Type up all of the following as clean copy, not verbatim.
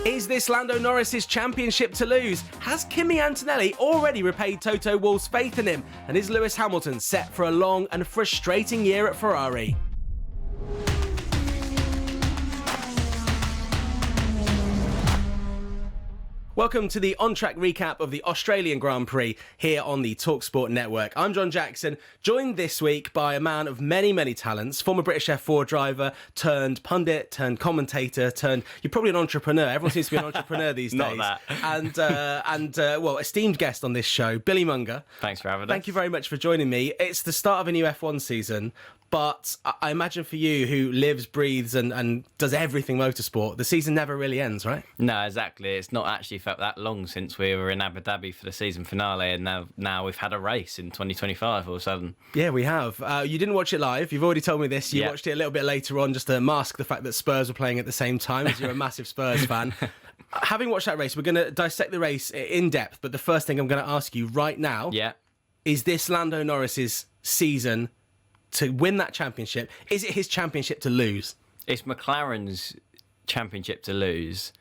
Is this Lando Norris's championship to lose? Has Kimi Antonelli already repaid Toto Wolff's faith in him? And is Lewis Hamilton set for a long and frustrating year at Ferrari? Welcome to the on-track recap of the Australian Grand Prix here on the talkSPORT network. I'm John Jackson, joined this week by a man of many, many talents, former British F4 driver, turned pundit, turned commentator, you're probably an entrepreneur. Everyone seems to be an entrepreneur these days. Not that. And esteemed guest on this show, Billy Munger. Thanks for having us. Thank you very much for joining me. It's the start of a new F1 season. But I imagine for you, who lives, breathes and does everything motorsport, the season never really ends, right? No, exactly. It's not actually felt that long since we were in Abu Dhabi for the season finale, and now we've had a race in 2025 all of a sudden. Yeah, we have. You didn't watch it live. You've already told me this. You watched it a little bit later on just to mask the fact that Spurs were playing at the same time, as you're a massive Spurs fan. Having watched that race, we're going to dissect the race in depth, but the first thing I'm going to ask you right now is this Lando Norris's season to win that championship? Is it his championship to lose? It's McLaren's championship to lose.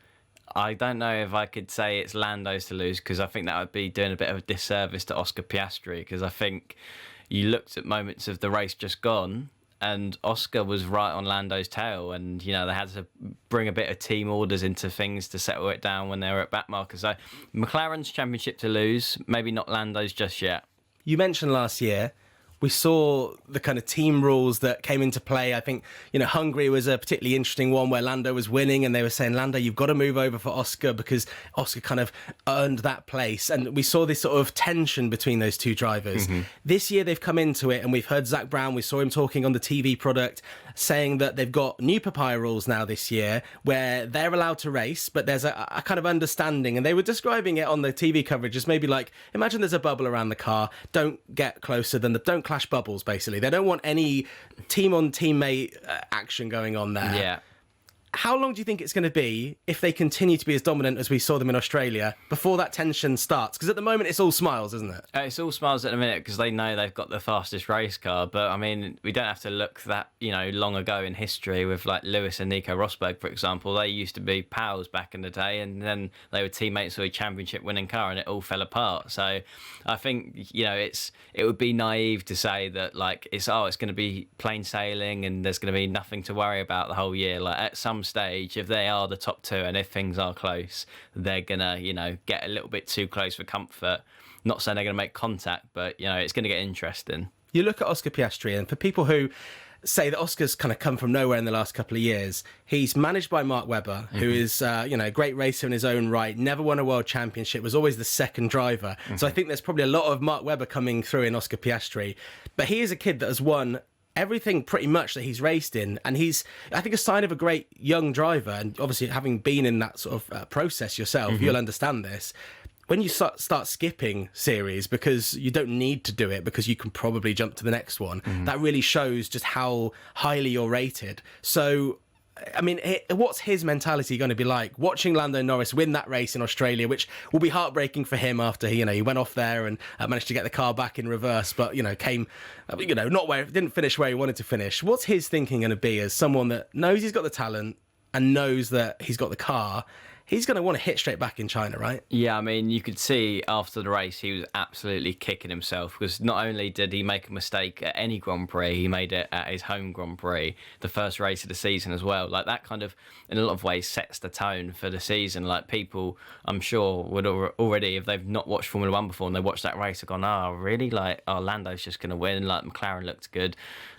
I don't know if I could say it's Lando's to lose, because I think that would be doing a bit of a disservice to Oscar Piastri, because I think you looked at moments of the race just gone and Oscar was right on Lando's tail, and they had to bring a bit of team orders into things to settle it down when they were at back markers. So McLaren's championship to lose, maybe not Lando's just yet. You mentioned last year we saw the kind of team rules that came into play. I think, Hungary was a particularly interesting one where Lando was winning and they were saying, Lando, you've got to move over for Oscar because Oscar kind of earned that place. And we saw this sort of tension between those two drivers. Mm-hmm. This year they've come into it and we've heard Zach Brown, we saw him talking on the TV product, saying that they've got new papaya rules now this year where they're allowed to race, but there's a kind of understanding. And they were describing it on the TV coverage as maybe like, imagine there's a bubble around the car, don't get closer than don't clash bubbles, basically. They don't want any team-on-teammate action going on there. Yeah. How long do you think it's going to be if they continue to be as dominant as we saw them in Australia before that tension starts? Because at the moment it's all smiles, isn't it? It's all smiles at the minute because they know they've got the fastest race car. But I mean, we don't have to look that long ago in history with like Lewis and Nico Rosberg, for example. They used to be pals back in the day, and then they were teammates with a championship-winning car, and it all fell apart. So I think it would be naive to say that like it's going to be plain sailing and there's going to be nothing to worry about the whole year. Like at some stage, if they are the top two and if things are close, they're gonna get a little bit too close for comfort. Not saying they're gonna make contact, but it's gonna get interesting. You look at Oscar Piastri, and for people who say that Oscar's kind of come from nowhere in the last couple of years, he's managed by Mark Webber, who is a great racer in his own right, never won a world championship, was always the second driver. So I think there's probably a lot of Mark Webber coming through in Oscar Piastri, but he is a kid that has won everything pretty much that he's raced in, and he's, I think, a sign of a great young driver. And obviously having been in that sort of process yourself, you'll understand this. When you start skipping series because you don't need to do it because you can probably jump to the next one, that really shows just how highly you're rated. So I mean, what's his mentality going to be like watching Lando Norris win that race in Australia, which will be heartbreaking for him after he went off there and managed to get the car back in reverse, but came not where, didn't finish where he wanted to finish. What's his thinking going to be as someone that knows he's got the talent and knows that he's got the car? He's going to want to hit straight back in China, right? Yeah, I mean, you could see after the race he was absolutely kicking himself because not only did he make a mistake at any Grand Prix, he made it at his home Grand Prix, the first race of the season as well. Like that kind of, in a lot of ways, sets the tone for the season. Like people, I'm sure, would already, if they've not watched Formula 1 before and they watched that race, have gone, oh, really? Like, oh, Lando's just going to win. Like, McLaren looked good.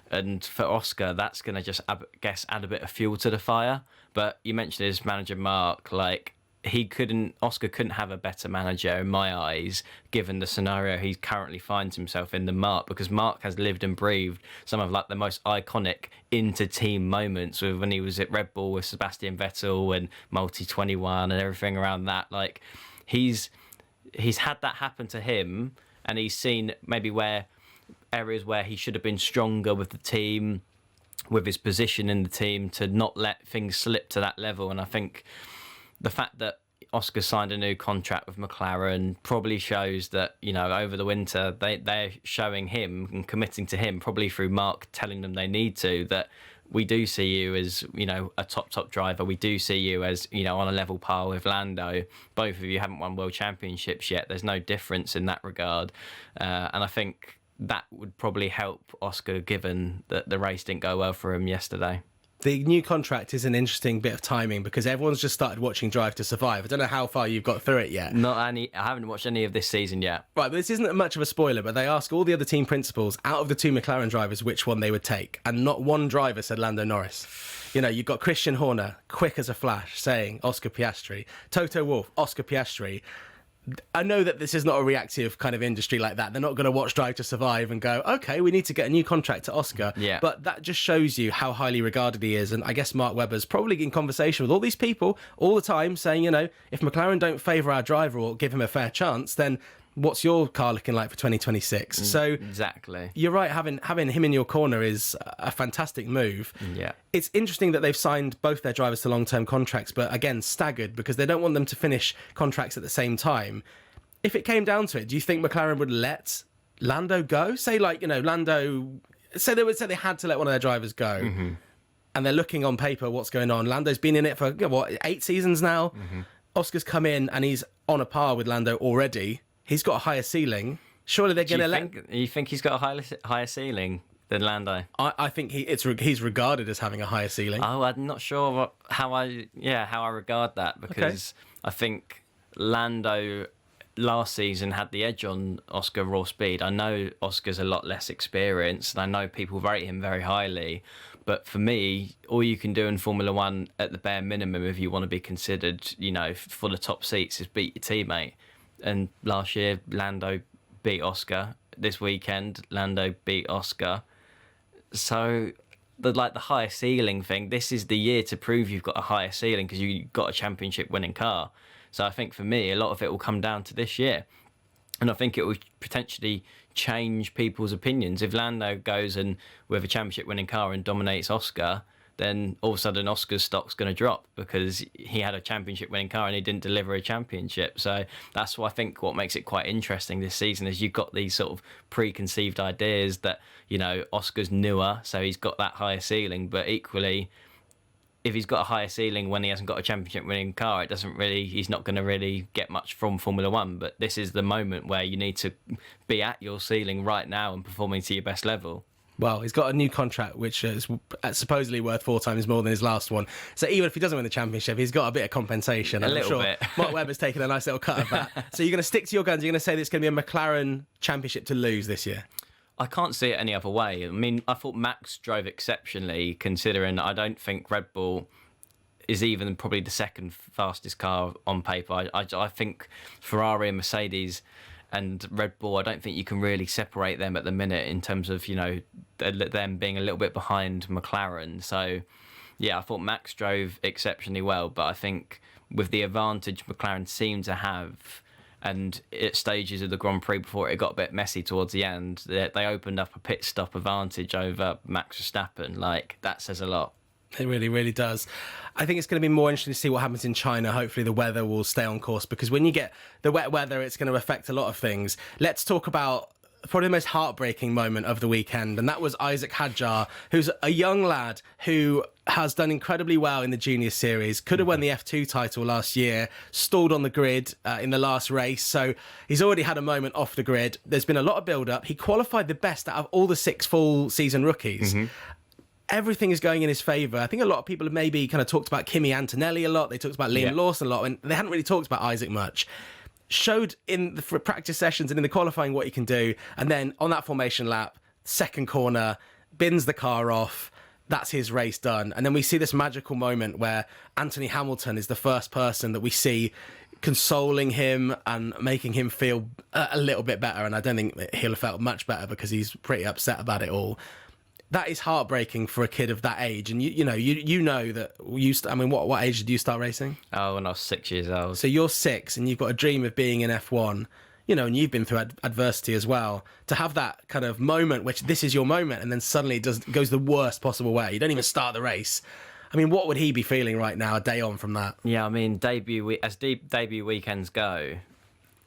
And for Oscar, that's going to just, I guess, add a bit of fuel to the fire. But you mentioned his manager, Mark, like, Oscar couldn't have a better manager in my eyes, given the scenario he currently finds himself in than Mark, because Mark has lived and breathed some of like the most iconic inter-team moments with when he was at Red Bull with Sebastian Vettel and Multi 21 and everything around that. Like he's had that happen to him, and he's seen maybe areas where he should have been stronger with the team, with his position in the team, to not let things slip to that level. And I think the fact that Oscar signed a new contract with McLaren probably shows that, over the winter, they're showing him and committing to him, probably through Mark telling them they need to, that we do see you as, a top driver. We do see you as, on a level par with Lando. Both of you haven't won world championships yet. There's no difference in that regard. And I think that would probably help Oscar, given that the race didn't go well for him yesterday. The new contract is an interesting bit of timing because everyone's just started watching Drive to Survive. I don't know how far you've got through it yet. I haven't watched any of this season yet. Right, but this isn't much of a spoiler, but they ask all the other team principals out of the 2 McLaren drivers which one they would take. And not one driver said Lando Norris. You've got Christian Horner, quick as a flash, saying Oscar Piastri. Toto Wolff, Oscar Piastri. I know that this is not a reactive kind of industry like that. They're not going to watch Drive to Survive and go, okay, we need to get a new contract to Oscar. Yeah. But that just shows you how highly regarded he is. And I guess Mark Webber's probably in conversation with all these people all the time saying, if McLaren don't favour our driver or give him a fair chance, then what's your car looking like for 2026? So exactly, you're right. Having him in your corner is a fantastic move. Yeah, it's interesting that they've signed both their drivers to long-term contracts, but again staggered because they don't want them to finish contracts at the same time. If it came down to it, do you think McLaren would let Lando go? Say Lando. Say they had to let one of their drivers go. Mm-hmm. And they're looking on paper what's going on. Lando's been in it for 8 seasons now. Mm-hmm. Oscar's come in and he's on a par with Lando already. He's got a higher ceiling. Surely they're going to let... You think he's got a higher ceiling than Lando? I think he's regarded as having a higher ceiling. Oh, I'm not sure how I regard that, because I think Lando last season had the edge on Oscar raw speed. I know Oscar's a lot less experienced, and I know people rate him very highly. But for me, all you can do in Formula One at the bare minimum, if you want to be considered, for the top seats, is beat your teammate. And last year, Lando beat Oscar. This weekend, Lando beat Oscar. So, the higher ceiling thing, this is the year to prove you've got a higher ceiling because you've got a championship-winning car. So I think for me, a lot of it will come down to this year. And I think it will potentially change people's opinions. If Lando goes and with a championship-winning car and dominates Oscar, then all of a sudden Oscar's stock's going to drop because he had a championship-winning car and he didn't deliver a championship. So that's what I think what makes it quite interesting this season is you've got these sort of preconceived ideas that, Oscar's newer, so he's got that higher ceiling. But equally, if he's got a higher ceiling when he hasn't got a championship-winning car, he's not going to really get much from Formula One. But this is the moment where you need to be at your ceiling right now and performing to your best level. Well, he's got a new contract, which is supposedly worth 4 times more than his last one. So even if he doesn't win the championship, he's got a bit of compensation. A little bit. Mark Webber's taken a nice little cut of that. So you're going to stick to your guns. You're going to say that it's going to be a McLaren championship to lose this year. I can't see it any other way. I mean, I thought Max drove exceptionally, considering I don't think Red Bull is even probably the second fastest car on paper. I think Ferrari and Mercedes and Red Bull, I don't think you can really separate them at the minute in terms of, them being a little bit behind McLaren. So, yeah, I thought Max drove exceptionally well, but I think with the advantage McLaren seemed to have, and at stages of the Grand Prix before it got a bit messy towards the end, they opened up a pit stop advantage over Max Verstappen. That says a lot. It really, really does. I think it's going to be more interesting to see what happens in China. Hopefully the weather will stay on course, because when you get the wet weather, it's going to affect a lot of things. Let's talk about probably the most heartbreaking moment of the weekend, and that was Isaac Hadjar, who's a young lad who has done incredibly well in the junior series, could have won the F2 title last year, stalled on the grid in the last race, so he's already had a moment off the grid. There's been a lot of build-up. He qualified the best out of all the 6 full season rookies. Mm-hmm. Everything is going in his favour. I think a lot of people have maybe kind of talked about Kimi Antonelli a lot. They talked about Liam Lawson a lot, and they hadn't really talked about Isaac much. Showed in the practice sessions and in the qualifying what he can do, and then on that formation lap, second corner, bins the car off. That's his race done. And then we see this magical moment where Anthony Hamilton is the first person that we see consoling him and making him feel a little bit better. And I don't think he'll have felt much better because he's pretty upset about it all. That is heartbreaking for a kid of that age. And you know that what age did you start racing? Oh, when I was 6 years old. So you're 6 and you've got a dream of being in F1, and you've been through adversity as well. To have that kind of moment, which this is your moment, and then suddenly it goes the worst possible way. You don't even start the race. I mean, what would he be feeling right now, a day on from that? Yeah, I mean, debut weekends go,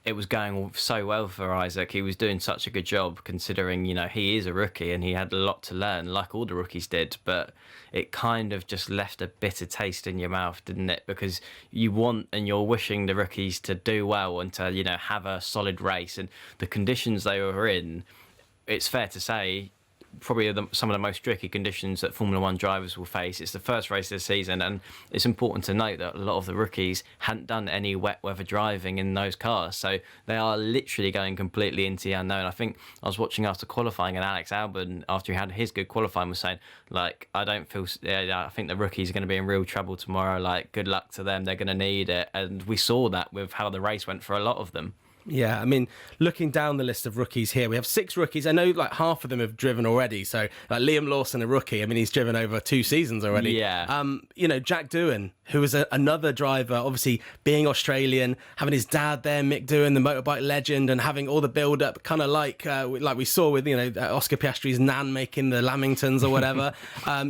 it was going so well for Isaac. He was doing such a good job considering, he is a rookie and he had a lot to learn, like all the rookies did. But it kind of just left a bitter taste in your mouth, didn't it? Because you want and you're wishing the rookies to do well and to, have a solid race. And the conditions they were in, it's fair to say, probably some of the most tricky conditions that Formula One drivers will face. It's the first race of the season, and it's important to note that a lot of the rookies hadn't done any wet weather driving in those cars, so they are literally going completely into the unknown. I think I was watching after qualifying, and Alex Albon, after he had his good qualifying, was saying, like, I think the rookies are going to be in real trouble tomorrow, like, good luck to them, they're going to need it. And we saw that with how the race went for a lot of them. Yeah, I mean, looking down the list of rookies here, we have 6 rookies. I know like half of them have driven already. So like Liam Lawson, a rookie, I mean, he's driven over 2 seasons already. Yeah. Jack Doohan, who was another driver, obviously being Australian, having his dad there, Mick Doohan, the motorbike legend, and having all the build-up, kind of like we saw with, Oscar Piastri's nan making the Lamingtons or whatever.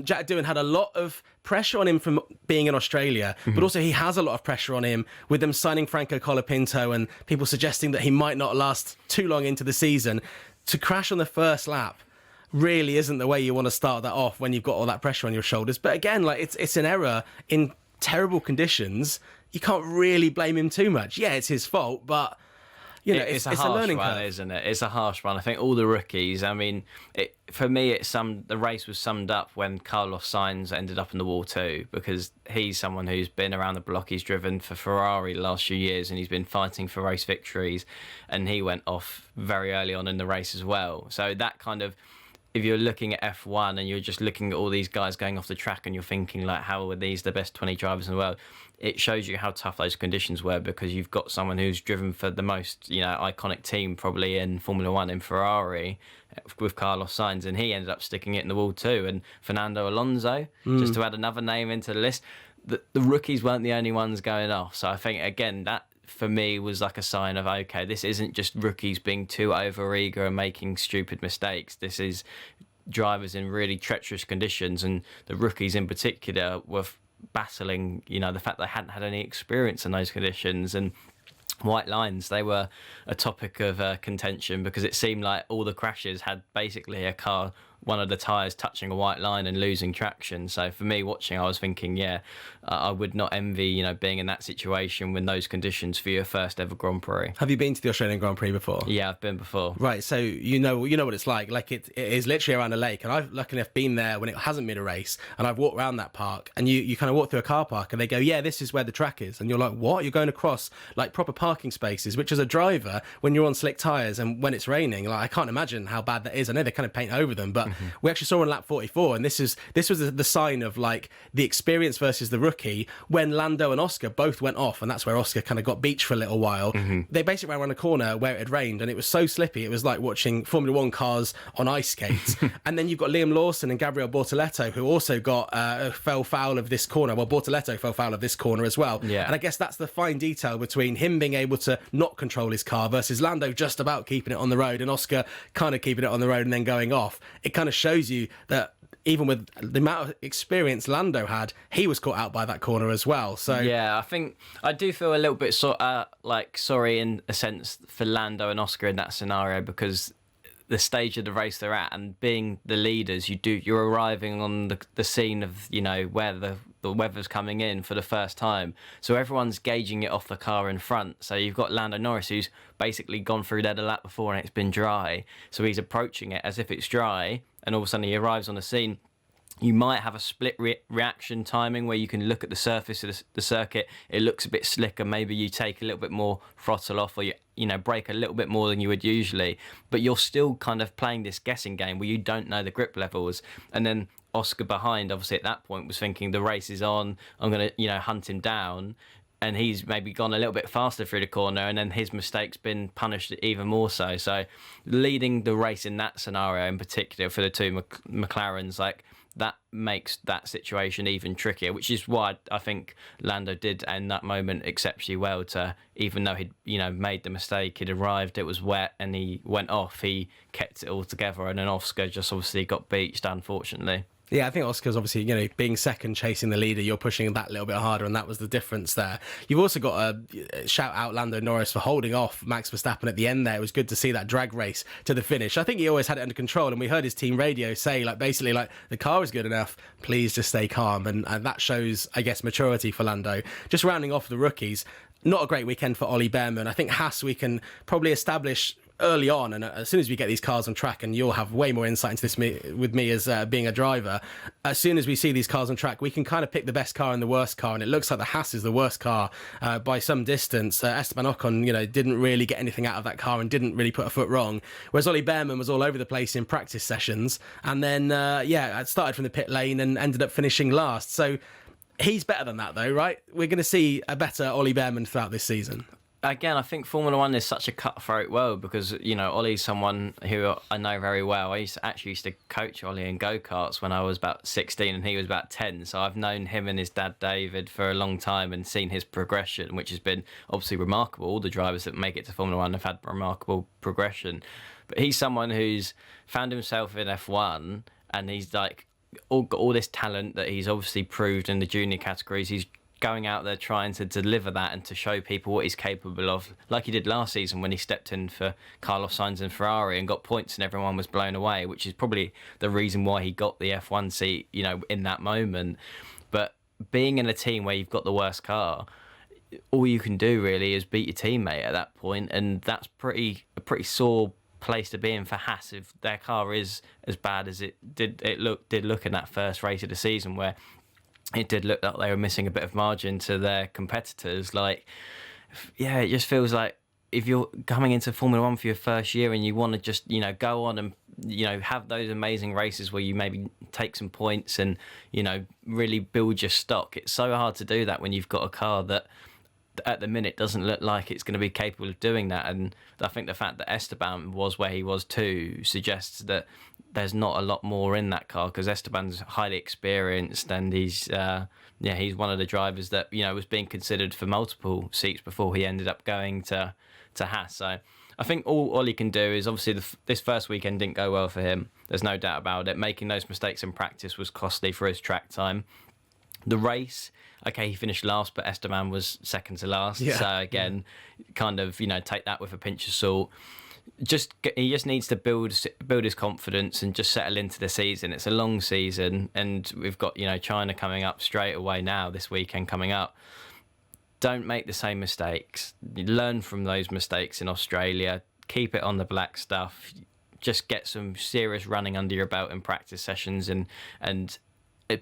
Jack Doohan had a lot of pressure on him from being in Australia, but also he has a lot of pressure on him with them signing Franco Colapinto and people suggesting that he might not last too long into the season. To crash on the first lap really isn't the way you want to start that off when you've got all that pressure on your shoulders. But again, like it's an error in terrible conditions. You can't really blame him too much. Yeah, it's his fault, but it's a learning curve, isn't it? It's a harsh one. I think all the rookies. I mean, for me, the race was summed up when Carlos Sainz ended up in the wall too, because he's someone who's been around the block. He's driven for Ferrari the last few years, and he's been fighting for race victories, and he went off very early on in the race as well. So that kind of, if you're looking at F1 and you're just looking at all these guys going off the track and you're thinking, like, how are these the best 20 drivers in the world? It shows you how tough those conditions were, because you've got someone who's driven for the most, iconic team probably in Formula One in Ferrari with Carlos Sainz, and he ended up sticking it in the wall too. And Fernando Alonso, just to add another name into the list, the rookies weren't the only ones going off. So I think, again, that for me was like a sign of, okay, this isn't just rookies being too over-eager and making stupid mistakes. This is drivers in really treacherous conditions, and the rookies in particular were battling, the fact they hadn't had any experience in those conditions. And white lines, they were a topic of contention, because it seemed like all the crashes had basically a car, one of the tyres touching a white line and losing traction. So for me watching, I was thinking, I would not envy, being in that situation with those conditions for your first ever Grand Prix. Have you been to the Australian Grand Prix before? Yeah, I've been before. Right, so you know what it's like. Like it is literally around a lake, and I've luckily enough been there when it hasn't been a race, and I've walked around that park, and you kind of walk through a car park, and they go, yeah, this is where the track is, and you're like, what? You're going across like proper parking spaces, which as a driver, when you're on slick tyres and when it's raining, like I can't imagine how bad that is. I know they kind of paint over them, but we actually saw on lap 44, and this was the sign of like the experience versus the rookie, when Lando and Oscar both went off, and that's where Oscar kind of got beached for a little while. They basically ran around a corner where it had rained, and it was so slippy, it was like watching Formula One cars on ice skates. And then you've got Liam Lawson and Gabriel Bortoleto, who also got fell foul of this corner. Well, Bortoleto fell foul of this corner as well. Yeah. And I guess that's the fine detail between him being able to not control his car versus Lando just about keeping it on the road, and Oscar kind of keeping it on the road and then going off. It kind of shows you that even with the amount of experience Lando had, he was caught out by that corner as well. So yeah, I think I do feel a little bit sorry in a sense for Lando and Oscar in that scenario, because the stage of the race they're at, and being the leaders, you're arriving on the scene of where the weather's coming in for the first time, so everyone's gauging it off the car in front. So you've got Lando Norris, who's basically gone through there the lap before and it's been dry, so he's approaching it as if it's dry, and all of a sudden he arrives on the scene. You might have a split reaction timing where you can look at the surface of the circuit, it looks a bit slicker, maybe you take a little bit more throttle off, or you brake a little bit more than you would usually, but you're still kind of playing this guessing game where you don't know the grip levels. And then Oscar behind, obviously at that point, was thinking the race is on, I'm going to hunt him down, and he's maybe gone a little bit faster through the corner, and then his mistake's been punished even more so. So leading the race in that scenario in particular for the two McLarens, like, that makes that situation even trickier, which is why I think Lando did in that moment exceptionally well, to, even though he'd made the mistake, he'd arrived, it was wet, and he went off, he kept it all together, and then Oscar just obviously got beached, unfortunately. Yeah, I think Oscar's obviously, being second, chasing the leader, you're pushing that little bit harder, and that was the difference there. You've also got to shout out Lando Norris for holding off Max Verstappen at the end there. It was good to see that drag race to the finish. I think he always had it under control, and we heard his team radio say, basically, the car is good enough, please just stay calm, and that shows, I guess, maturity for Lando. Just rounding off the rookies, not a great weekend for Ollie Behrman. I think Haas, we can probably establish early on, and as soon as we get these cars on track, and you'll have way more insight into this with me as being a driver, as soon as we see these cars on track, we can kind of pick the best car and the worst car, and it looks like the Haas is the worst car by some distance. Esteban Ocon, didn't really get anything out of that car and didn't really put a foot wrong, whereas Ollie Behrman was all over the place in practice sessions, and then, started from the pit lane and ended up finishing last. So he's better than that, though, right? We're going to see a better Ollie Behrman throughout this season. Again, I think Formula One is such a cutthroat world because, Ollie's someone who I know very well. I actually used to coach Ollie in go-karts when I was about 16 and he was about 10. So I've known him and his dad, David, for a long time and seen his progression, which has been obviously remarkable. All the drivers that make it to Formula One have had remarkable progression. But he's someone who's found himself in F1 and he's got all this talent that he's obviously proved in the junior categories. He's going out there trying to deliver that and to show people what he's capable of, like he did last season when he stepped in for Carlos Sainz and Ferrari and got points and everyone was blown away, which is probably the reason why he got the F1 seat, in that moment. But being in a team where you've got the worst car, all you can do really is beat your teammate at that point, and that's a pretty sore place to be in for Haas if their car is as bad as it did look in that first race of the season, where it did look like they were missing a bit of margin to their competitors. It just feels like if you're coming into Formula One for your first year and you want to just, go on and, have those amazing races where you maybe take some points and, really build your stock, it's so hard to do that when you've got a car that at the minute doesn't look like it's going to be capable of doing that. And I think the fact that Esteban was where he was too suggests that there's not a lot more in that car, because Esteban's highly experienced and he's one of the drivers that was being considered for multiple seats before he ended up going to Haas. So I think all Ollie can do is, obviously this first weekend didn't go well for him, there's no doubt about it. Making those mistakes in practice was costly for his track time. The race, okay, he finished last, but Esteban was second to last. Yeah. So again, kind of, take that with a pinch of salt. He just needs to build his confidence and just settle into the season. It's a long season, and we've got China coming up straight away now. This weekend coming up. Don't make the same mistakes. Learn from those mistakes in Australia. Keep it on the black stuff. Just get some serious running under your belt in practice sessions, and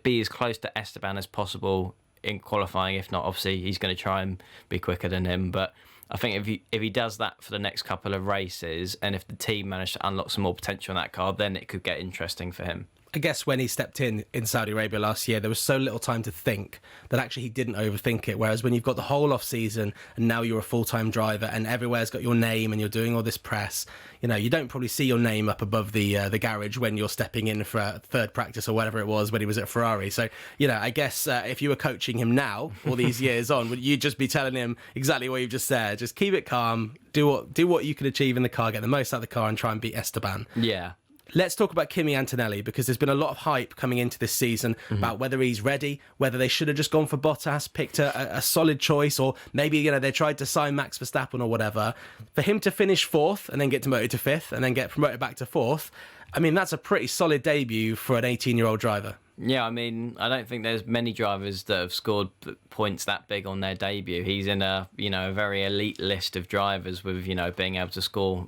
be as close to Esteban as possible in qualifying. If not, obviously he's going to try and be quicker than him. But I think if he does that for the next couple of races, and if the team manage to unlock some more potential in that car, then it could get interesting for him. I guess when he stepped in Saudi Arabia last year, there was so little time to think that actually he didn't overthink it. Whereas when you've got the whole off season and now you're a full-time driver and everywhere's got your name and you're doing all this press, you don't probably see your name up above the garage when you're stepping in for a third practice or whatever it was when he was at Ferrari. So, I guess if you were coaching him now, all these years on, would you just be telling him exactly what you've just said? Just keep it calm, do what you can achieve in the car, get the most out of the car and try and beat Esteban. Yeah. Let's talk about Kimi Antonelli, because there's been a lot of hype coming into this season about whether he's ready, whether they should have just gone for Bottas, picked a solid choice, or maybe, they tried to sign Max Verstappen or whatever. For him to finish fourth and then get demoted to fifth and then get promoted back to fourth, I mean, that's a pretty solid debut for an 18-year-old driver. Yeah, I mean, I don't think there's many drivers that have scored points that big on their debut. He's in a very elite list of drivers with, being able to score,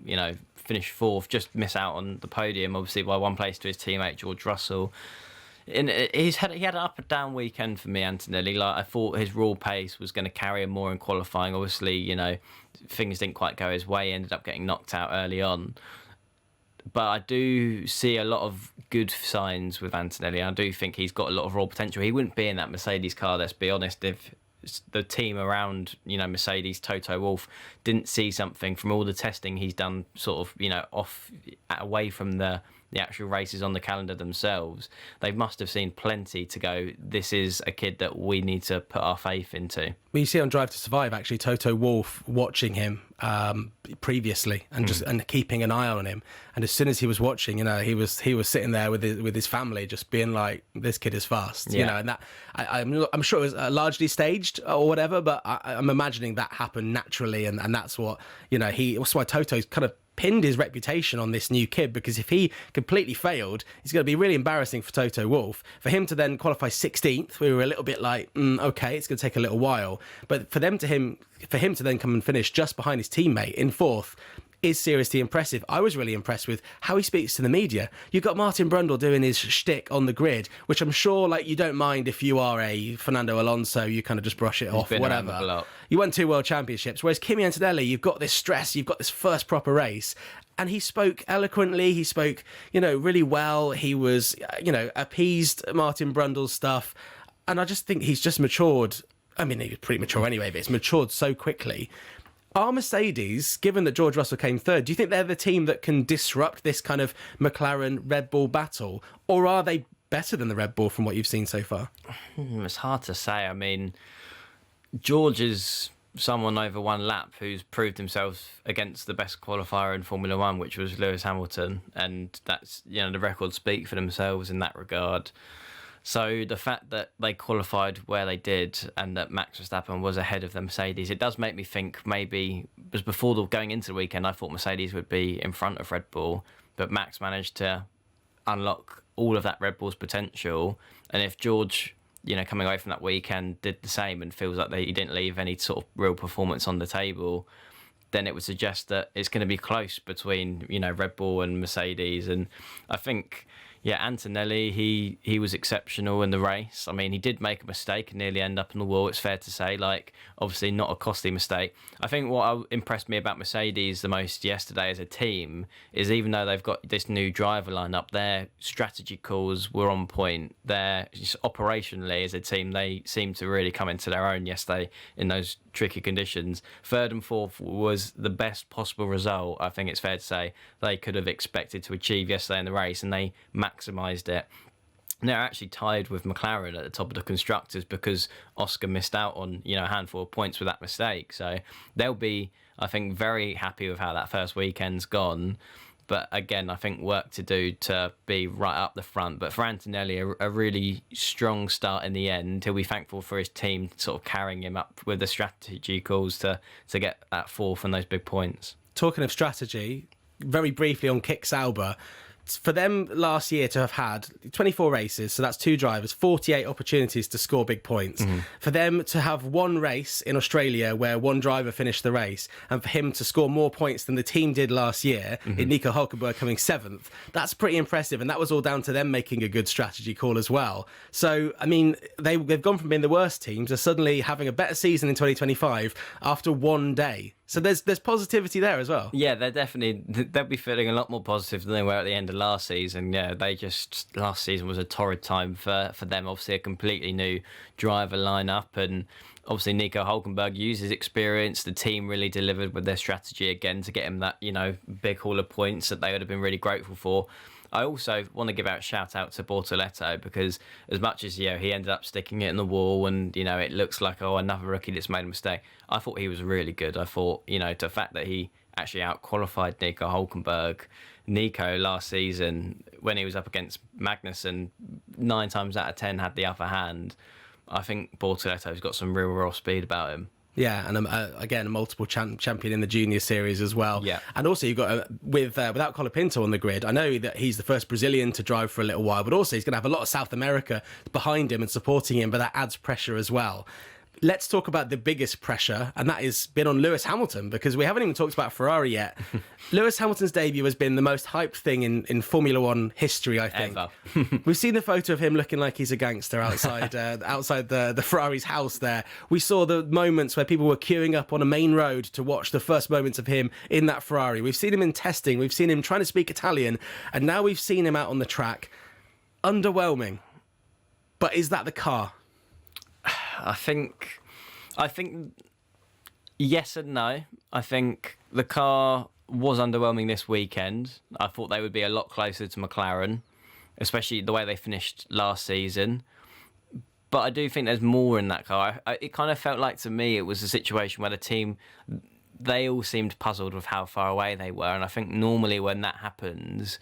finish fourth, just miss out on the podium, obviously by one place to his teammate George Russell. And he had an up and down weekend for me, Antonelli. I thought his raw pace was going to carry him more in qualifying. Obviously, things didn't quite go his way. He ended up getting knocked out early on. But I do see a lot of good signs with Antonelli. I do think he's got a lot of raw potential. He wouldn't be in that Mercedes car, let's be honest, if the team around, Mercedes, Toto Wolff, didn't see something from all the testing he's done, sort of, away from the the actual races on the calendar themselves, they must have seen plenty to go, this is a kid that we need to put our faith into. Well, you see on Drive to Survive, actually, Toto Wolff watching him previously and keeping an eye on him. And as soon as he was watching, he was sitting there with his family, just being like, "This kid is fast," And that I'm sure it was largely staged or whatever, but I'm imagining that happened naturally, and that's what that's why Toto's kind of pinned his reputation on this new kid, because if he completely failed, it's going to be really embarrassing for Toto Wolff. For him to then qualify 16th, we were a little bit like, okay, it's going to take a little while. But for him to then come and finish just behind his teammate in 4th is seriously impressive. I was really impressed with how he speaks to the media. You've got Martin Brundle doing his shtick on the grid, which I'm sure you don't mind if you are a Fernando Alonso, you kind of just brush it off, whatever. You won 2 world championships, whereas Kimi Antonelli, you've got this stress, you've got this first proper race. And he spoke eloquently, he spoke, really well. He was, appeased Martin Brundle's stuff. And I just think he's just matured. I mean, he was pretty mature anyway, but it's matured so quickly. Are Mercedes, given that George Russell came 3rd, do you think they're the team that can disrupt this kind of McLaren-Red Bull battle? Or are they better than the Red Bull from what you've seen so far? It's hard to say. I mean, George is someone over one lap who's proved himself against the best qualifier in Formula One, which was Lewis Hamilton. And that's, the records speak for themselves in that regard. So the fact that they qualified where they did and that Max Verstappen was ahead of the Mercedes, it does make me think maybe, because before going into the weekend, I thought Mercedes would be in front of Red Bull, but Max managed to unlock all of that Red Bull's potential. And if George, coming away from that weekend did the same and feels like he didn't leave any sort of real performance on the table, then it would suggest that it's going to be close between, Red Bull and Mercedes. And I think, Antonelli, he was exceptional in the race. I mean, he did make a mistake and nearly end up on the wall, it's fair to say. Obviously not a costly mistake. I think what impressed me about Mercedes the most yesterday as a team is, even though they've got this new driver lineup, their strategy calls were on point. Just operationally as a team, they seemed to really come into their own yesterday in those tricky conditions. 3rd and 4th was the best possible result, I think it's fair to say, they could have expected to achieve yesterday in the race, and they maximised it. They're actually tied with McLaren at the top of the constructors because Oscar missed out on a handful of points with that mistake. So they'll be, I think, very happy with how that first weekend's gone. But again, I think work to do to be right up the front. But for Antonelli, a really strong start in the end. He'll be thankful for his team sort of carrying him up with the strategy calls to get that 4th and those big points. Talking of strategy, very briefly on Kick Sauber, for them last year to have had 24 races, so that's 2 drivers, 48 opportunities to score big points. For them to have 1 race in Australia where 1 driver finished the race, and for him to score more points than the team did last year, in Nico Hülkenberg coming 7th, that's pretty impressive. And that was all down to them making a good strategy call as well. So, I mean, they've gone from being the worst team to suddenly having a better season in 2025 after 1 day. So there's positivity there as well. Yeah, they'll be feeling a lot more positive than they were at the end of last season. Yeah, last season was a torrid time for them. Obviously, a completely new driver lineup, and obviously Nico Hülkenberg used his experience. The team really delivered with their strategy again to get him that big haul of points that they would have been really grateful for. I also want to give out a shout out to Bortoleto, because as much as he ended up sticking it in the wall and it looks like another rookie that's made a mistake, I thought he was really good. I thought the fact that he actually out-qualified Nico Hülkenberg. Nico last season, when he was up against Magnussen, 9 times out of 10 had the upper hand. I think Bortoleto's got some real raw speed about him. Yeah, and again, a multiple champion in the junior series as well. Yeah. And also you've got, without Colapinto on the grid, I know that he's the first Brazilian to drive for a little while, but also he's going to have a lot of South America behind him and supporting him, but that adds pressure as well. Let's talk about the biggest pressure, and that has been on Lewis Hamilton, because we haven't even talked about Ferrari yet. Lewis Hamilton's debut has been the most hyped thing in Formula One history, I think. Ever. We've seen the photo of him looking like he's a gangster outside the Ferrari's house there. We saw the moments where people were queuing up on a main road to watch the first moments of him in that Ferrari. We've seen him in testing. We've seen him trying to speak Italian. And now we've seen him out on the track. Underwhelming. But is that the car? I think yes and no. I think the car was underwhelming this weekend. I thought they would be a lot closer to McLaren, especially the way they finished last season. But I do think there's more in that car. It kind of felt like, to me, it was a situation where the team, they all seemed puzzled with how far away they were. And I think normally when that happens,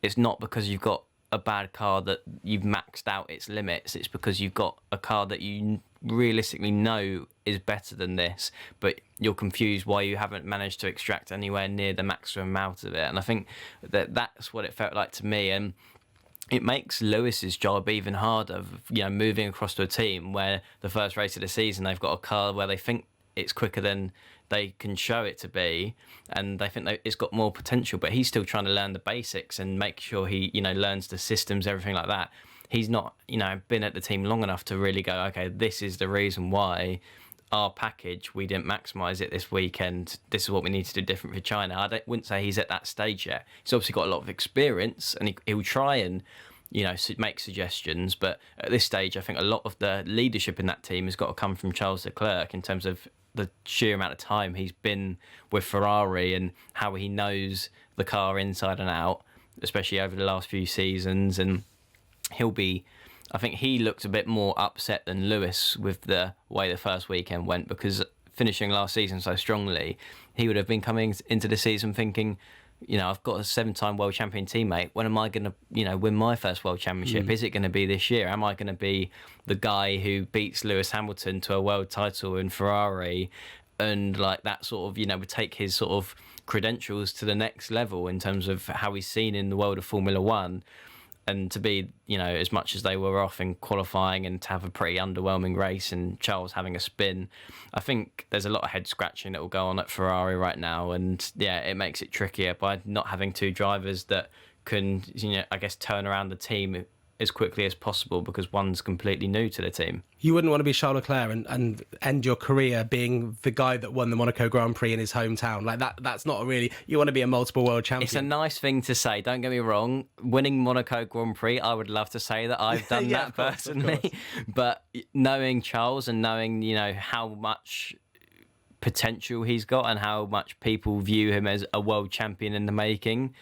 it's not because you've got a bad car that you've maxed out its limits. It's because you've got a car that you realistically know is better than this, but you're confused why you haven't managed to extract anywhere near the maximum out of it. And I think that's what it felt like to me. And it makes Lewis's job even harder, moving across to a team where the first race of the season they've got a car where they think it's quicker than they can show it to be, and they think it's got more potential. But he's still trying to learn the basics and make sure he, learns the systems, everything like that. He's not, been at the team long enough to really go, okay, this is the reason why our package, we didn't maximise it this weekend. This is what we need to do different for China. Wouldn't say he's at that stage yet. He's obviously got a lot of experience, and he'll try and, make suggestions. But at this stage, I think a lot of the leadership in that team has got to come from Charles Leclerc in terms of the sheer amount of time he's been with Ferrari and how he knows the car inside and out, especially over the last few seasons. And I think he looked a bit more upset than Lewis with the way the first weekend went, because finishing last season so strongly, he would have been coming into the season thinking, I've got a 7-time world champion teammate. When am I going to, win my first world championship? Is it going to be this year? Am I going to be the guy who beats Lewis Hamilton to a world title in Ferrari? And that sort of, would take his sort of credentials to the next level in terms of how he's seen in the world of Formula One. And to be, as much as they were off in qualifying and to have a pretty underwhelming race and Charles having a spin, I think there's a lot of head scratching that will go on at Ferrari right now. And yeah, it makes it trickier by not having two drivers that can, turn around the team as quickly as possible, because one's completely new to the team. You wouldn't want to be Charles Leclerc and end your career being the guy that won the Monaco Grand Prix in his hometown. That's not really... You want to be a multiple world champion. It's a nice thing to say, don't get me wrong. Winning Monaco Grand Prix, I would love to say that I've done that personally. But knowing Charles and knowing, how much potential he's got and how much people view him as a world champion in the making,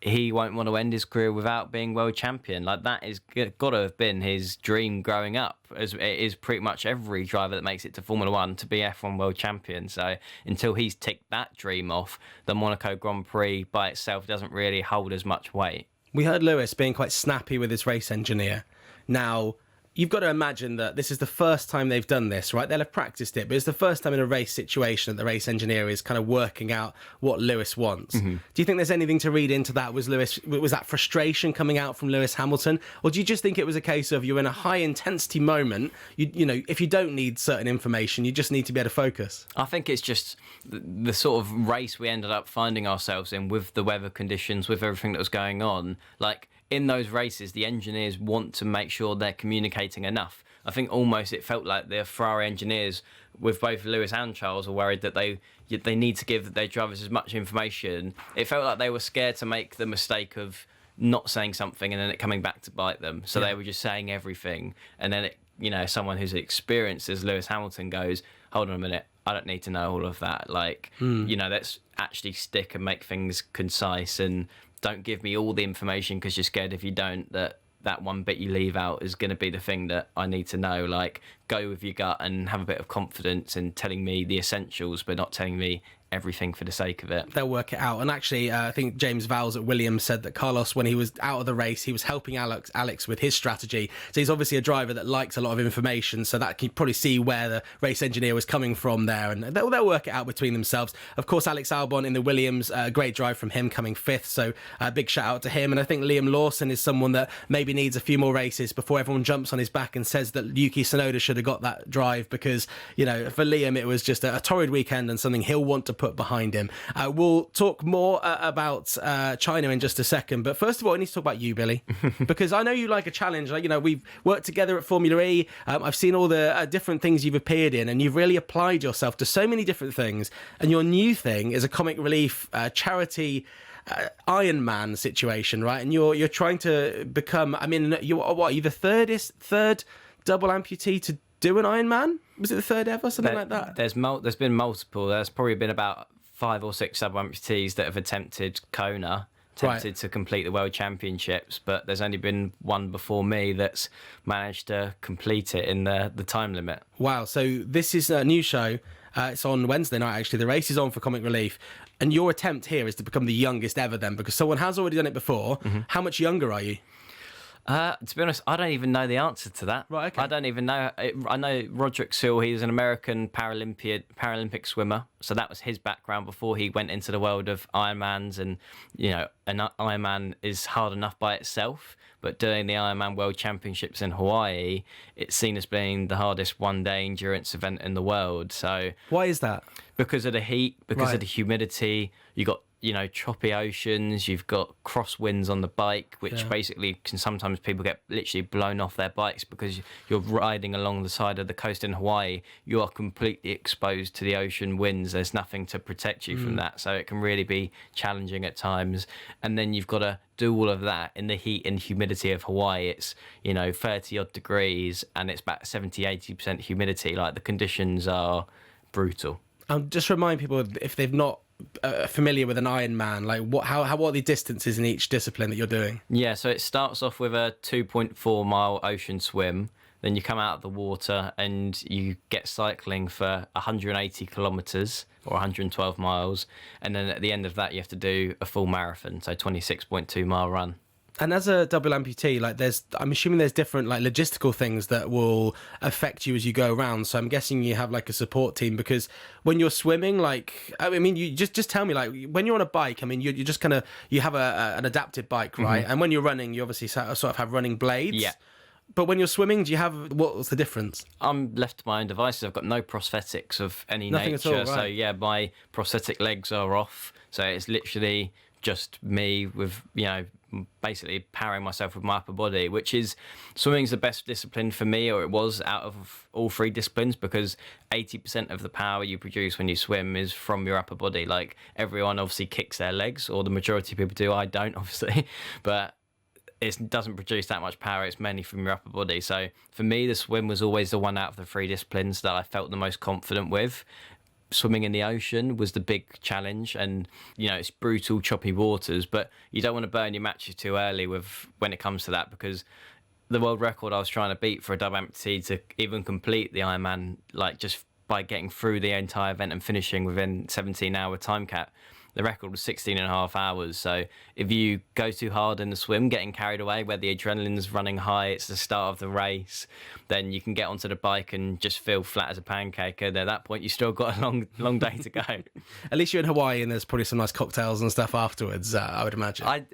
he won't want to end his career without being world champion. That is got to have been his dream growing up, as it is pretty much every driver that makes it to Formula One, to be F1 world champion. So until he's ticked that dream off, the Monaco Grand Prix by itself doesn't really hold as much weight. We heard Lewis being quite snappy with his race engineer. Now, you've got to imagine that this is the first time they've done this, right? They'll have practiced it, but it's the first time in a race situation that the race engineer is kind of working out what Lewis wants. Mm-hmm. Do you think there's anything to read into that? Was that frustration coming out from Lewis Hamilton? Or do you just think it was a case of you're in a high intensity moment, if you don't need certain information, you just need to be able to focus? I think it's just the sort of race we ended up finding ourselves in with the weather conditions, with everything that was going on. In those races, the engineers want to make sure they're communicating enough. I think almost it felt like the Ferrari engineers, with both Lewis and Charles, were worried that they need to give their drivers as much information. It felt like they were scared to make the mistake of not saying something and then it coming back to bite them. So they were just saying everything. And then, someone who's experienced as Lewis Hamilton goes, hold on a minute, I don't need to know all of that. Let's actually stick and make things concise, and don't give me all the information because you're scared if you don't that one bit you leave out is going to be the thing that I need to know. Go with your gut and have a bit of confidence in telling me the essentials, but not telling me everything for the sake of it. They'll work it out. And actually, I think James Vowles at Williams said that Carlos, when he was out of the race, he was helping Alex with his strategy. So he's obviously a driver that likes a lot of information, so that you probably see where the race engineer was coming from there, and they'll work it out between themselves. Of course, Alex Albon in the Williams, great drive from him coming fifth, so big shout out to him. And I think Liam Lawson is someone that maybe needs a few more races before everyone jumps on his back and says that Yuki Tsunoda should have got that drive, because, for Liam, it was just a torrid weekend and something he'll want to put behind him. We'll talk more about China in just a second, but first of all, I need to talk about you, Billy, because I know you like a challenge. We've worked together at Formula E. I've seen all the different things you've appeared in, and you've really applied yourself to so many different things. And your new thing is a comic relief charity Iron Man situation, right? And you're trying to become. You're the third double amputee to do an Iron Man? Was it the third ever? Something like that? There's been multiple. There's probably been about 5 or 6 sub amputees that have attempted Kona, attempted to complete the World Championships, but there's only been one before me that's managed to complete it in the time limit. Wow. So this is a new show. It's on Wednesday night, actually. The race is on for Comic Relief. And your attempt here is to become the youngest ever then, because someone has already done it before. How much younger are you? To be honest, I don't even know the answer to that. Right, okay. I don't even know. I know Roderick Seal, he's an American Paralympic swimmer. So that was his background before he went into the world of Ironmans. And, an Ironman is hard enough by itself. But doing the Ironman World Championships in Hawaii, it's seen as being the hardest one-day endurance event in the world. So Why is that? Because of the heat, because of the humidity, you got choppy oceans, you've got crosswinds on the bike, which basically can sometimes people get literally blown off their bikes because you're riding along the side of the coast in Hawaii. You are completely exposed to the ocean winds. There's nothing to protect you from that. So it can really be challenging at times. And then you've got to do all of that in the heat and humidity of Hawaii. It's, 30 odd degrees and it's about 70-80% humidity. Like, the conditions are brutal. Just remind people, if they've not familiar with an Ironman, like what are the distances in each discipline that you're doing? Yeah, so it starts off with a 2.4 mile ocean swim. Then you come out of the water and you get cycling for 180 kilometres or 112 miles. And then at the end of that, you have to do a full marathon, so 26.2 mile run. And as a double amputee, I'm assuming there's different logistical things that will affect you as you go around. So I'm guessing you have a support team, because when you're swimming, you just tell me, when you're on a bike, you're just you have an adapted bike, right? And when you're running, you obviously sort of have running blades. Yeah. But when you're swimming, what's the difference? I'm left to my own devices. I've got no prosthetics of any Nothing nature. at all, right. So yeah, my prosthetic legs are off. So it's literally just me with, basically powering myself with my upper body, which is, swimming's the best discipline for me, or it was, out of all 3 disciplines, because 80% of the power you produce when you swim is from your upper body. Like, everyone obviously kicks their legs, or the majority of people do. I don't, obviously, but it doesn't produce that much power. It's mainly from your upper body. So for me, the swim was always the one out of the 3 disciplines that I felt the most confident with. Swimming in the ocean was the big challenge, and it's brutal, choppy waters, but you don't want to burn your matches too early when it comes to that, because the world record I was trying to beat for a double amputee to even complete the Ironman, just by getting through the entire event and finishing within 17-hour time cap, the record was 16 and a half hours. So if you go too hard in the swim, getting carried away where the adrenaline's running high, it's the start of the race, then you can get onto the bike and just feel flat as a pancake. And at that point, you still got a long day to go. At least you're in Hawaii and there's probably some nice cocktails and stuff afterwards, I would imagine.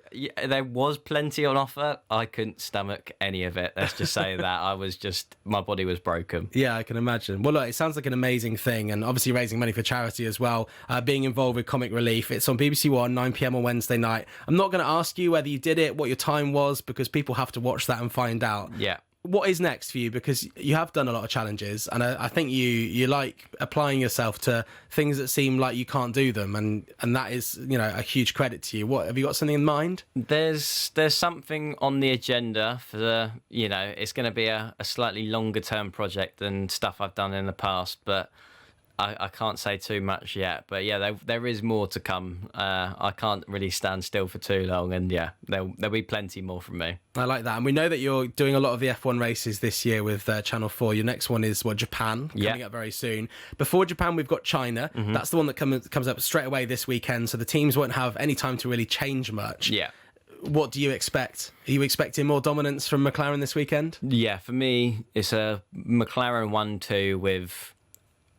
There was plenty on offer. I couldn't stomach any of it. Let's just say that. My body was broken. Yeah, I can imagine. Well, look, it sounds like an amazing thing, and obviously raising money for charity as well, being involved with Comic Relief. It's on BBC One, 9 p.m. on Wednesday night. I'm not going to ask you whether you did it, what your time was, because people have to watch that and find out. Yeah. What is next for you? Because you have done a lot of challenges, and I think you like applying yourself to things that seem like you can't do them, and that is, a huge credit to you. What, have you got something in mind? There's something on the agenda for it's going to be a slightly longer term project than stuff I've done in the past, but I can't say too much yet. But yeah, there is more to come. I can't really stand still for too long, and yeah, there'll be plenty more from me. I like that. And we know that you're doing a lot of the F1 races this year with Channel 4. Your next one is, Japan, coming up very soon. Before Japan, we've got China. That's the one that comes up straight away this weekend, so the teams won't have any time to really change much. Yeah. What do you expect? Are you expecting more dominance from McLaren this weekend? Yeah, for me, it's a McLaren 1-2 with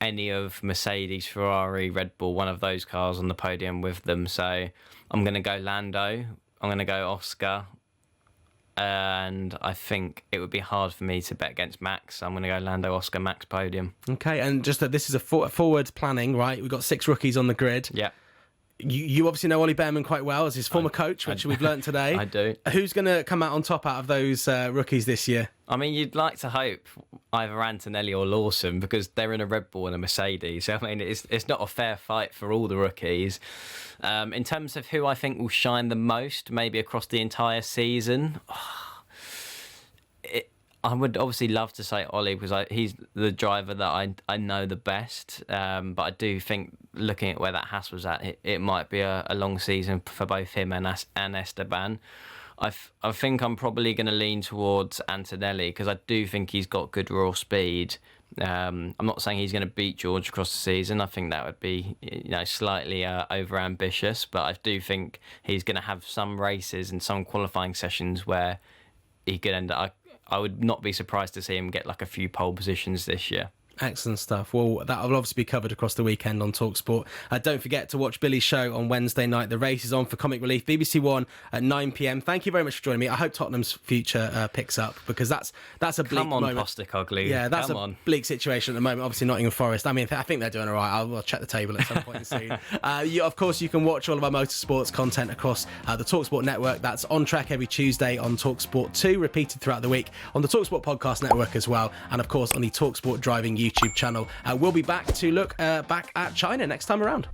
any of Mercedes, Ferrari, Red Bull, one of those cars on the podium with them. So I'm going to go Lando, I'm going to go Oscar, and I think it would be hard for me to bet against Max. I'm going to go Lando, Oscar, Max podium. Okay, and just that this is a forward planning, right? We've got 6 rookies on the grid. Yeah. You obviously know Ollie Behrman quite well as his former coach, which we've learnt today. I do. Who's going to come out on top out of those rookies this year? I mean, you'd like to hope either Antonelli or Lawson, because they're in a Red Bull and a Mercedes. So, I mean, it's not a fair fight for all the rookies. In terms of who I think will shine the most, maybe across the entire season, I would obviously love to say Ollie because he's the driver that I know the best. But I do think looking at where that Haas was at, it might be a long season for both him and Esteban. I think I'm probably going to lean towards Antonelli because I do think he's got good raw speed. I'm not saying he's going to beat George across the season. I think that would be slightly over ambitious, but I do think he's going to have some races and some qualifying sessions where he could end up. I would not be surprised to see him get like a few pole positions this year. Excellent stuff. Well, that will obviously be covered across the weekend on talkSPORT. Don't forget to watch Billy's show on Wednesday night. The race is on for Comic Relief, BBC One at 9 p.m. Thank you very much for joining me. I hope Tottenham's future picks up because that's a bleak moment. Come on, Postecoglou. Yeah, that's a bleak situation at the moment. Obviously, Nottingham Forest. I mean, I think they're doing all right. I'll check the table at some point soon. Of course, you can watch all of our motorsports content across the talkSPORT network. That's on track every Tuesday on talkSPORT 2, repeated throughout the week on the talkSPORT podcast network as well, and of course on the talkSPORT driving YouTube channel. We'll be back to look back at China next time around.